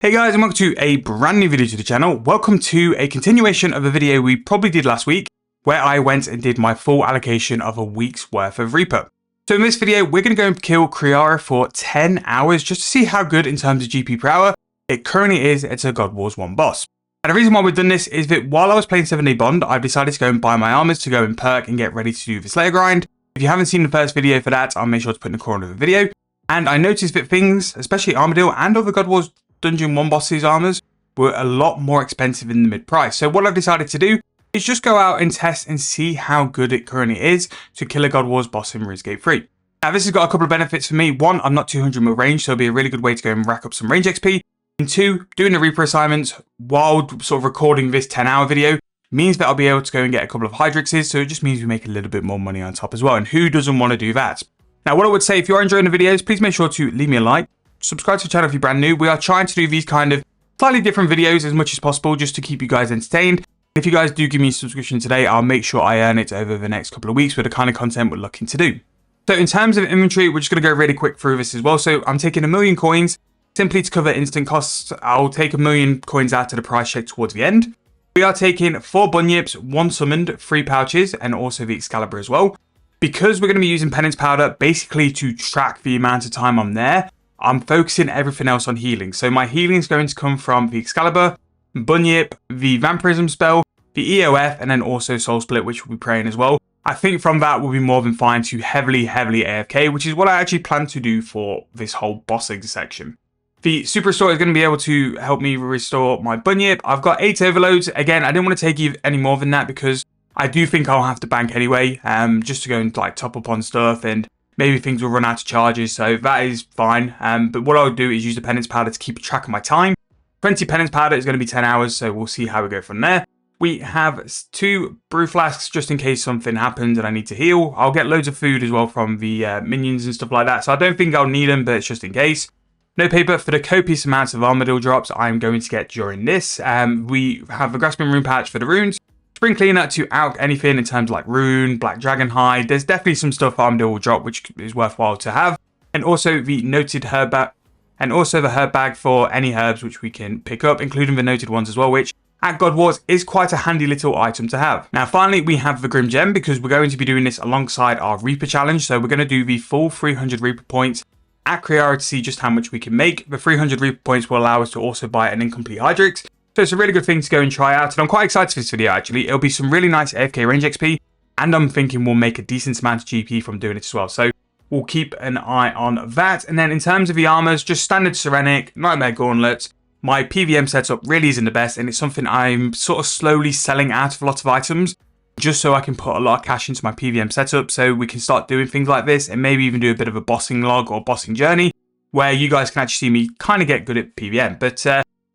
Hey guys, and welcome to a brand new video to the channel. Welcome to a continuation of a video we probably did last week, where I went and did my full allocation of a week's worth of Reaper. So in this video, we're going to go and kill Kree'arra for 10 hours just to see how good in terms of GP per hour it currently is at a God Wars 1 boss. And the reason why we've done this is that while I was playing 7-day Bond, I've decided to go and buy my armors to go and perk and get ready to do the Slayer grind. If you haven't seen the first video for that, I'll make sure to put in the corner of the video. And I noticed that things, especially Armadillo and other God Wars Dungeon 1 bosses armors, were a lot more expensive in the mid-price. So what I've decided to do is just go out and test and see how good it currently is to kill a God Wars boss in Runescape 3. Now this has got a couple of benefits for me. One, I'm not 200 mil range, so it'll be a really good way to go and rack up some range XP. And two, doing the Reaper assignments while sort of recording this 10-hour video means that I'll be able to go and get a couple of Hydrixes, so it just means we make a little bit more money on top as well. And who doesn't want to do that? Now what I would say, if you are enjoying the videos, please make sure to leave me a like. Subscribe to the channel if you're brand new. We are trying to do these kind of slightly different videos as much as possible just to keep you guys entertained. If you guys do give me a subscription today, I'll make sure I earn it over the next couple of weeks with the kind of content we're looking to do. So in terms of inventory, we're just going to go really quick through this as well. So I'm taking 1,000,000 coins simply to cover instant costs. I'll take 1,000,000 coins out of the price check towards the end. We are taking 4 bunyips, 1 summoned, 3 pouches, and also the Excalibur as well. Because we're going to be using penance powder basically to track the amount of time I'm there, I'm focusing everything else on healing. So my healing is going to come from the Excalibur, Bunyip, the Vampirism spell, the EOF, and then also Soul Split, which we'll be praying as well. I think from that we'll be more than fine to heavily AFK, which is what I actually plan to do for this whole bossing section. The Super Restore is going to be able to help me restore my Bunyip. I've got 8 overloads. Again, I didn't want to take any more than that because I do think I'll have to bank anyway, just to go and like top up on stuff, and maybe things will run out of charges, so that is fine. But what I'll do is use the penance powder to keep track of my time. 20 penance powder is going to be 10 hours, so we'll see how we go from there. We have 2 brew flasks just in case something happens and I need to heal. I'll get loads of food as well from the minions and stuff like that, so I don't think I'll need them, but it's just in case. No paper for the copious amounts of Armadillo drops I'm going to get during this. We have a Grasping Rune patch for the runes. Spring Cleaner to out anything in terms of like Rune, Black Dragon Hide. There's definitely some stuff Armadillo will drop which is worthwhile to have. And also the noted herb bag, and also the herb bag for any herbs which we can pick up, including the noted ones as well, which at God Wars is quite a handy little item to have. Now finally we have the Grim Gem because we're going to be doing this alongside our Reaper challenge. So we're going to do the full 300 Reaper points at Kree'arra to see just how much we can make. The 300 Reaper points will allow us to also buy an incomplete Hydrix. So it's a really good thing to go and try out, and I'm quite excited for this video actually. It'll be some really nice AFK range XP, and I'm thinking we'll make a decent amount of GP from doing it as well. So we'll keep an eye on that. And then in terms of the armors, just standard Serenic, Nightmare Gauntlets. My PVM setup really isn't the best, and it's something I'm sort of slowly selling out of a lot of items, just so I can put a lot of cash into my PVM setup, so we can start doing things like this, and maybe even do a bit of a bossing log or bossing journey, where you guys can actually see me kind of get good at PVM. But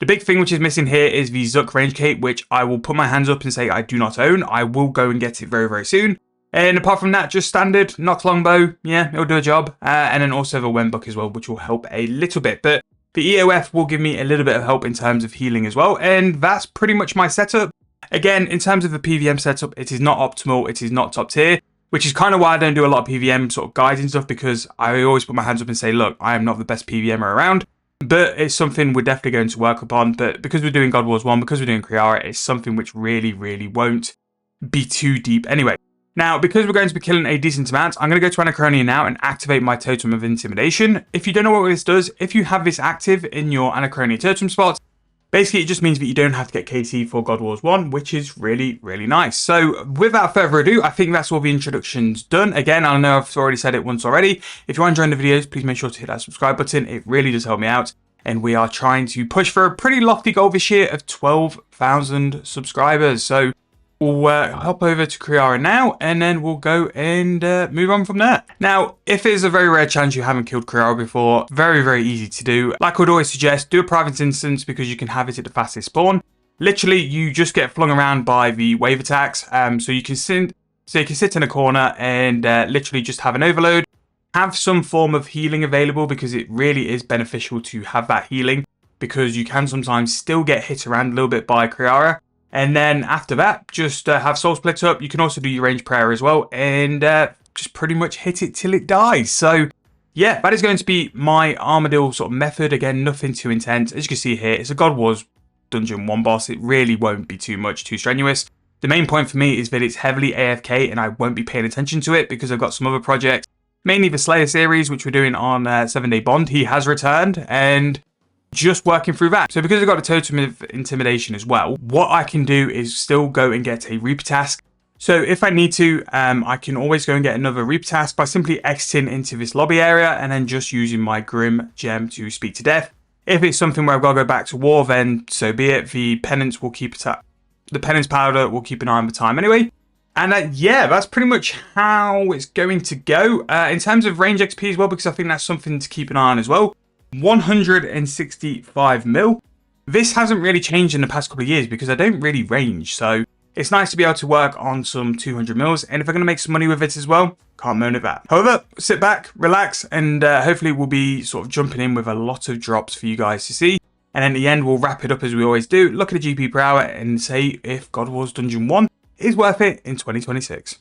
the big thing which is missing here is the Zuck range cape, which I will put my hands up and say I do not own. I will go and get it very, very soon. And apart from that, just standard Nox longbow, yeah, it'll do a job. And then also the Wembuck as well, which will help a little bit. But the EOF will give me a little bit of help in terms of healing as well. And that's pretty much my setup. Again, in terms of the PVM setup, it is not optimal. It is not top tier, which is kind of why I don't do a lot of PVM sort of guides and stuff, because I always put my hands up and say, look, I am not the best PVMer around. But it's something we're definitely going to work upon. But because we're doing God Wars 1, because we're doing Kree'arra, it's something which really, really won't be too deep anyway. Now, because we're going to be killing a decent amount, I'm going to go to Anachronia now and activate my Totem of Intimidation. If you don't know what this does, if you have this active in your Anachronia Totem spot, basically it just means that you don't have to get KC for God Wars 1, which is really, really nice. So without further ado, I think that's all the introductions done. Again, I know I've already said it once already. If you are enjoying the videos, please make sure to hit that subscribe button. It really does help me out. And we are trying to push for a pretty lofty goal this year of 12,000 subscribers. So we'll hop over to Kree'arra now, and then we'll go and move on from there. Now, if there's a very rare chance you haven't killed Kree'arra before, very, very easy to do. Like I would always suggest, do a private instance because you can have it at the fastest spawn. Literally, you just get flung around by the wave attacks. So you can sit in a corner and literally just have an overload. Have some form of healing available because it really is beneficial to have that healing, because you can sometimes still get hit around a little bit by Kree'arra. And then after that, just have Soul Split up. You can also do your range prayer as well, and just pretty much hit it till it dies. So yeah, that is going to be my Armadillo sort of method. Again, nothing too intense. As you can see here, it's a God Wars Dungeon 1 boss. It really won't be too strenuous. The main point for me is that it's heavily AFK and I won't be paying attention to it because I've got some other projects, mainly the Slayer series, which we're doing on 7 Day Bond. He has returned and just working through that. So because I've got a Totem of Intimidation as well, what I can do is still go and get a Reaper task. So if I need to, I can always go and get another Reaper task by simply exiting into this lobby area and then just using my Grim gem to speak to death. If it's something where I've got to go back to war, then so be it. The penance will keep it up. The penance powder will keep an eye on the time anyway. And yeah, that's pretty much how it's going to go. In terms of range XP as well, because I think that's something to keep an eye on as well. 165 mil. This hasn't really changed in the past couple of years because I don't really range. So it's nice to be able to work on some 200 mils. And if I'm going to make some money with it as well, can't moan at that. However, sit back, relax, and hopefully we'll be sort of jumping in with a lot of drops for you guys to see. And in the end, we'll wrap it up as we always do. Look at the GP per hour and say if God Wars Dungeon 1 is worth it in 2026.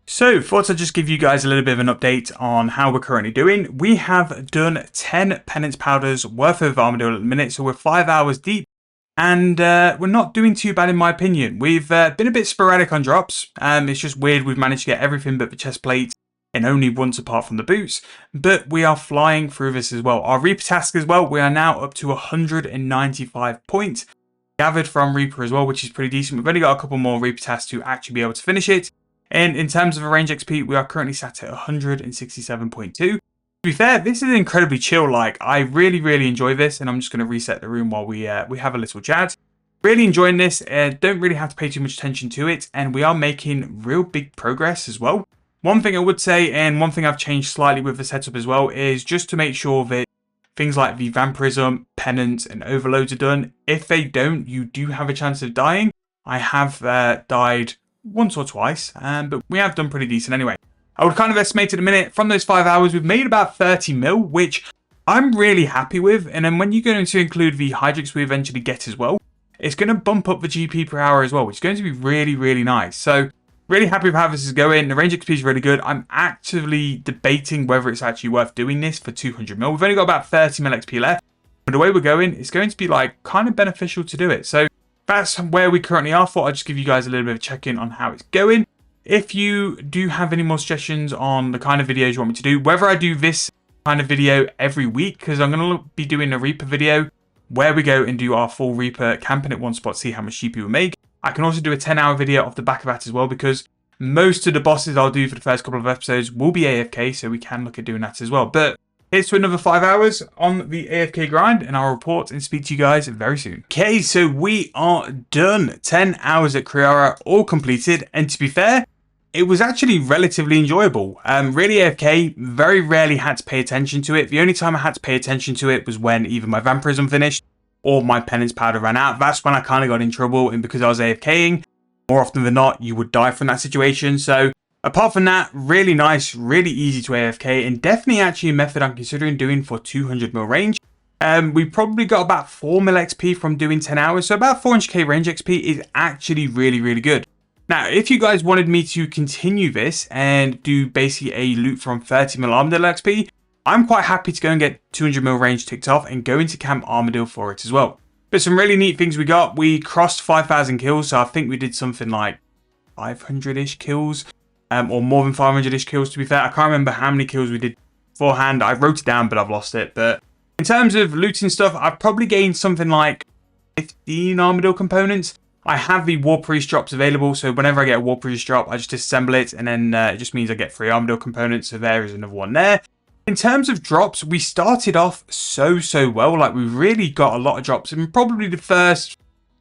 So, thought I'd just give you guys a little bit of an update on how we're currently doing. We have done 10 penance powders worth of Armadillo at the minute, so we're 5 hours deep. And we're not doing too bad in my opinion. We've been a bit sporadic on drops. It's just weird we've managed to get everything but the chest plate and only once apart from the boots. But we are flying through this as well. Our Reaper task as well, we are now up to 195 points. Gathered from Reaper as well, which is pretty decent. We've only got a couple more Reaper tasks to actually be able to finish it. And in terms of a range XP, we are currently sat at 167.2. To be fair, this is incredibly chill. Like, I really enjoy this, and I'm just going to reset the room while we have a little chat. Really enjoying this. Don't really have to pay too much attention to it, and we are making real big progress as well. One thing I would say, and one thing I've changed slightly with the setup as well, is just to make sure that things like the Vampirism, Penance, and Overloads are done. If they don't, you do have a chance of dying. I have died once or twice, but we have done pretty decent anyway. I would kind of estimate at a minute, from those 5 hours, we've made about 30 mil, which I'm really happy with. And then when you're going to include the Hydrix we eventually get as well, it's going to bump up the GP per hour as well, which is going to be really nice. So really happy with how this is going. The range XP is really good. I'm actively debating whether it's actually worth doing this for 200 mil. We've only got about 30 mil XP left, but the way we're going, it's going to be like kind of beneficial to do it. So that's where we currently are. Thought I'd just give you guys a little bit of a check-in on how it's going. If you do have any more suggestions on the kind of videos you want me to do, whether I do this kind of video every week, because I'm going to be doing a Reaper video where we go and do our full Reaper camping at one spot, see how much GP we make. I can also do a 10-hour video off the back of that as well, because most of the bosses I'll do for the first couple of episodes will be AFK, so we can look at doing that as well. But here's to another 5 hours on the AFK grind, and I'll report and speak to you guys very soon. Okay, so we are done. 10 hours at Kree'arra, all completed, and to be fair, it was actually relatively enjoyable. Really AFK, very rarely had to pay attention to it. The only time I had to pay attention to it was when either my Vampirism finished or my Penance powder ran out. That's when I kind of got in trouble, and because I was AFKing, more often than not, you would die from that situation. So apart from that, really nice, really easy to AFK, and definitely actually a method I'm considering doing for 200 mil range. We probably got about 4 mil XP from doing 10 hours, so about 400k range XP is actually really good. Now, if you guys wanted me to continue this and do basically a loot from 30 mil Armadillo XP, I'm quite happy to go and get 200 mil range ticked off and go into Camp Armadillo for it as well. But some really neat things we got. We crossed 5,000 kills, so I think we did something like 500-ish kills, or more than 500-ish kills to be fair. I can't remember how many kills we did beforehand. I wrote it down, but I've lost it. But in terms of looting stuff, I've probably gained something like 15 Armadillo components. I have the War Priest drops available, so whenever I get a War Priest drop, I just disassemble it, and then it just means I get 3 Armadillo components, so there is another one there. In terms of drops, we started off so well. Like, we really got a lot of drops in probably the first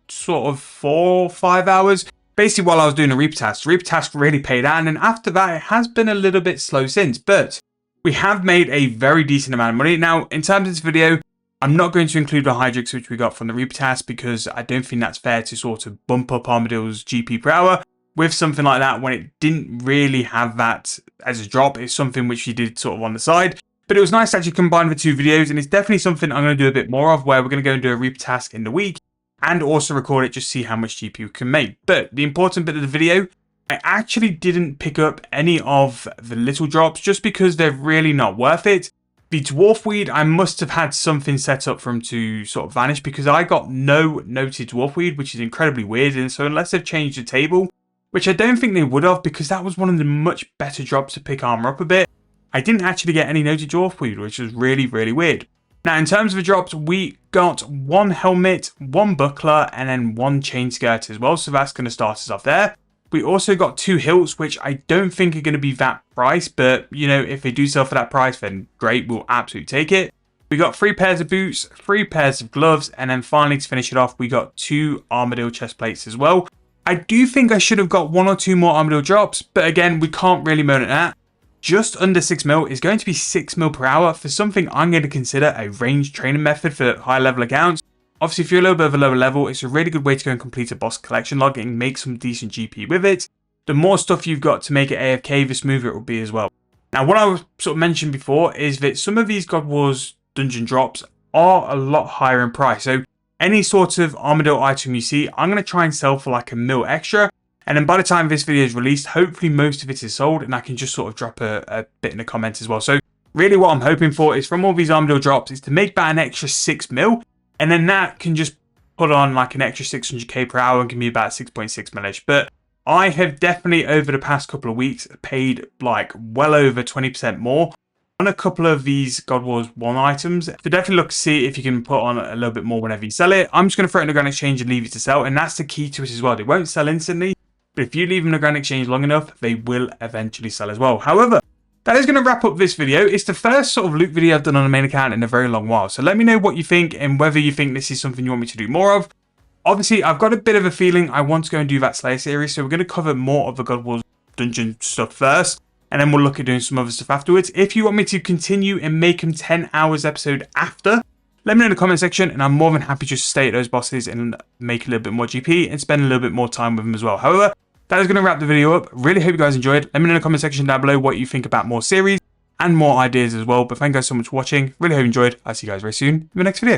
sort of 4 or 5 hours. Basically, while I was doing a Reaper task. The Reaper task really paid out, and then after that, it has been a little bit slow since. But we have made a very decent amount of money. Now, in terms of this video, I'm not going to include the Hydrix which we got from the Reaper task, because I don't think that's fair to sort of bump up Armadillo's GP per hour with something like that when it didn't really have that as a drop. It's something which you did sort of on the side. But it was nice to actually combine the 2 videos, and it's definitely something I'm going to do a bit more of, where we're going to go and do a Reaper task in the week and also record it, just see how much GP we can make. But the important bit of the video, I actually didn't pick up any of the little drops just because they're really not worth it. The dwarf weed, I must have had something set up for him to sort of vanish, because I got no noted dwarf weed, which is incredibly weird. And so unless they've changed the table, which I don't think they would have, because that was one of the much better drops to pick armor up a bit, I didn't actually get any noted dwarf weed, which was really, really weird. Now, in terms of the drops, we got 1 helmet, 1 buckler, and then 1 chain skirt as well. So that's going to start us off there. We also got 2 hilts, which I don't think are going to be that price, but you know, if they do sell for that price, then great, we'll absolutely take it. We got 3 pairs of boots, 3 pairs of gloves, and then finally to finish it off, we got 2 armadillo chest plates as well. I do think I should have got 1 or 2 more armadillo drops, but again, we can't really moan at that. Just under 6 mil is going to be 6 mil per hour for something I'm going to consider a ranged training method for high level accounts. Obviously, if you're a little bit of a lower level, it's a really good way to go and complete a boss collection log and make some decent GP with it. The more stuff you've got to make it AFK, the smoother it will be as well. Now, what I was sort of mentioned before is that some of these God Wars dungeon drops are a lot higher in price. So any sort of armadillo item you see, I'm going to try and sell for like a mil extra. And then by the time this video is released, hopefully most of it is sold, and I can just sort of drop a bit in the comments as well. So really what I'm hoping for is from all these armadillo drops is to make that an extra 6 mil. And then that can just put on like an extra 600k per hour and give me about 6.6 mil-ish. But I have definitely over the past couple of weeks paid like well over 20% more on a couple of these God Wars 1 items. So definitely look to see if you can put on a little bit more whenever you sell it. I'm just going to throw it in the Grand Exchange and leave it to sell. And that's the key to it as well. They won't sell instantly, but if you leave them in the Grand Exchange long enough, they will eventually sell as well. However, that is going to wrap up this video. It's the first sort of loot video I've done on the main account in a very long while. So let me know what you think and whether you think this is something you want me to do more of. Obviously, I've got a bit of a feeling I want to go and do that Slayer series. So we're going to cover more of the God Wars dungeon stuff first, and then we'll look at doing some other stuff afterwards. If you want me to continue and make them 10 hours episode after, let me know in the comment section, and I'm more than happy just to stay at those bosses and make a little bit more GP and spend a little bit more time with them as well. However, that is going to wrap the video up. Really hope you guys enjoyed. Let me know in the comment section down below what you think about more series and more ideas as well. But thank you guys so much for watching. Really hope you enjoyed. I'll see you guys very soon in the next video.